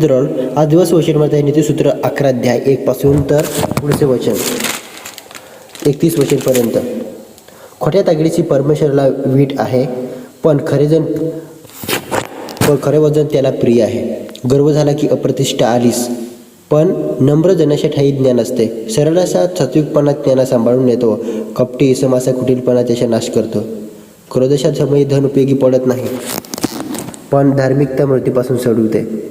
मित्रांनो, आज दिवस वचनमध्ये नीतिसूत्र 11 अध्याय 1 पासून तर पुढचे वचन 31 वचनपर्यंत. खोट्या तागडीची परमेश्वराला वीट आहे, पण खरे वजन त्याला प्रिय आहे. गर्व झाला की अप्रतिष्ठा आलीस, पण नम्र जनाच्या ठाई ज्ञान असते. सरळाचा सात्विकपणा ज्ञाना सांभाळून नेतो, कपटी इसमाचा कुटीलपणा त्याचा नाश करतो. क्रोधाच्या समयी धन उपयोगी पडत नाही, पण धार्मिकता मृत्यूपासून सोडविते.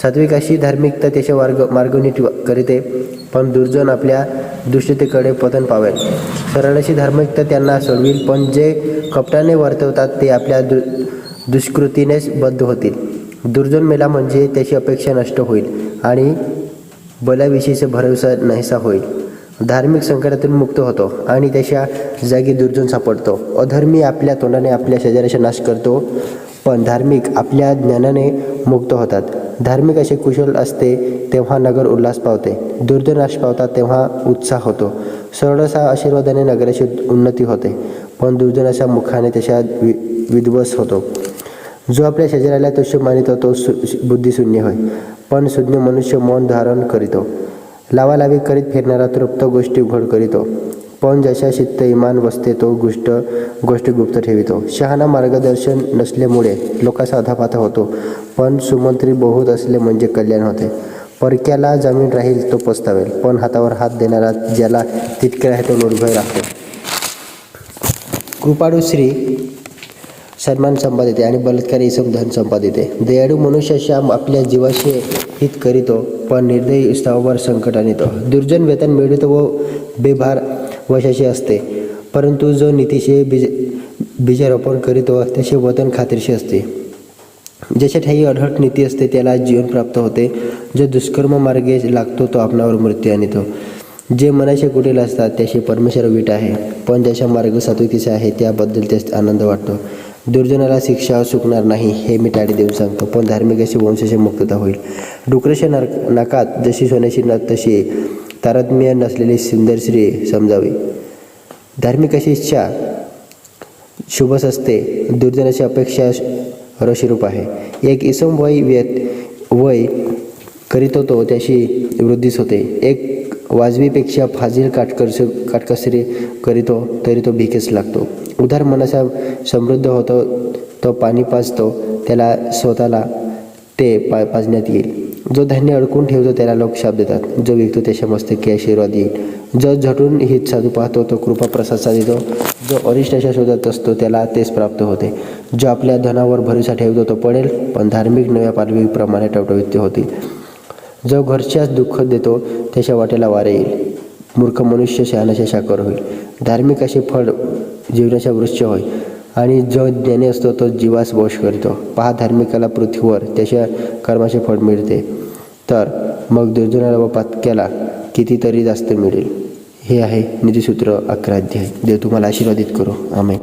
सात्विकाशी धार्मिकता त्याच्या मार्ग नीट करीते, पण दुर्जन आपल्या दुष्टतेकडे पतन पावेल. सरळाशी धार्मिकता त्यांना सोडविल, पण जे कपटाने वर्तवतात ते आपल्या दुष्कृतीनेच बद्ध होतील. दुर्जन मेला म्हणजे त्याची अपेक्षा नष्ट होईल आणि बलाविषयीचा भरवसा नाहीसा होईल. धार्मिक संकटातून मुक्त होतो आणि त्याच्या जागी दुर्जन सापडतो. अधर्मी आपल्या तोंडाने आपल्या शेजाऱ्याचा नाश करतो, पण धार्मिक आपल्या ज्ञानाने मुक्त होतात. धार्मिक असे कुशल असते तेव्हा नगर उल्हास पावते, दुर्जन नाश पावतात तेव्हा उत्साह होतो. सरळसा आशीर्वादाने नगराची उन्नती होते, पण दुर्जनाच्या मुखाने त्याच्या विध्वंस होतो. जो आपल्या शेजाऱ्याला तुच्छ मानितो तो बुद्धिशून्य होय, पण सुज्ञ मनुष्य मौन धारण करीतो. लावालावी करीत फिरणारा तृप्त गोष्टी उघड करीतो, पण ज्याच्या चित्त इमान बसते तो गोष्टी गुप्त ठेवितो. शहाणा मार्गदर्शन नसल्यामुळे लोकांचा अधापात होतो, पण सुमंत्री बहुत असले म्हणजे कल्याण होते. परक्याला जमीन राहील तो पस्तावेल, पण हातावर हात देणारा ज्याला तितके आहे तो निर्भय राहतो. कृपाळू स्त्री सन्मान संपादिते आणि बलात्कारी इसम धन संपादिते. दयाळू मनुष्याच्या आपल्या जीवाशी हित करीतो, पण निर्दयी स्थावर संकट आणतो. दुर्जन वेतन मिळवितो व बेभार वशाशी असते, परंतु जो नीतीचे बीजारोपण करीतो त्याचे वतन खात्रीशी असते. ज्याच्या ठाई अढळ नीती असते त्याला जीवन प्राप्त होते, जो दुष्कर्म मार्गे लागतो तो आपणावर मृत्यू आणतो. जे मनाचे कुटील असतात त्याशी परमेश्वर वीट आहे, पण ज्याचा मार्ग सात्विकीचा आहे त्याबद्दल त्यास आनंद वाटतो. दुर्जनाला शिक्षा चुकणार नाही हे मी टाळी देऊन सांगतो, पण धार्मिकाची वंशाची मुक्तता होईल. डुकराच्या नाकात जशी सोन्याची नथ तशी तारतम्य नसलेली सुंदर स्त्री समजावी. धार्मिकाची इच्छा शुभस असते, दुर्जनाची अपेक्षा रशिरूप आहे. एक इसम वय करीतो तो त्याची वृद्धीच होते. एक वाजवीपेक्षा फाजील काटकसरी करीतो तरी तो भिकेस लागतो. उदार मनाचा समृद्ध होतो, तो पाणी पाजतो त्याला स्वतःला ते पाजण्यात येईल. जो धान्य अडकून ठेवतो त्याला लोक शाप देतात, जो विकतो त्याच्या मस्तकी आशीर्वाद येईल. जो झटून हित साधू पाहतो तो कृपा प्रसाद साधितो, जो अरिष्टाच्या शोधात असतो त्याला तेच प्राप्त होते. जो आपल्या धनावर भरोसा ठेवतो तो पडेल, पण धार्मिक नव्या पालवीप्रमाणे टवटवीत होतील. जो घरच्यास दुःख देतो त्याच्या वाटेला वारे येईल. मूर्ख मनुष्य शहाण्याच्या शाकर होईल. धार्मिक असे फळ जीवनाचा वृक्ष होय, आणि जो ज्ञानी असतो तो जीवास वश करतो. पहा, धार्मिकाला पृथ्वीवर त्याच्या कर्माचे फळ मिळते, तर मग दुर्जनाला व पातक्याला कितीतरी जास्त मिळेल. हे आहे नीतिसूत्र 11 अध्याय. देव तुम्हाला आशीर्वादित करो. आमेन.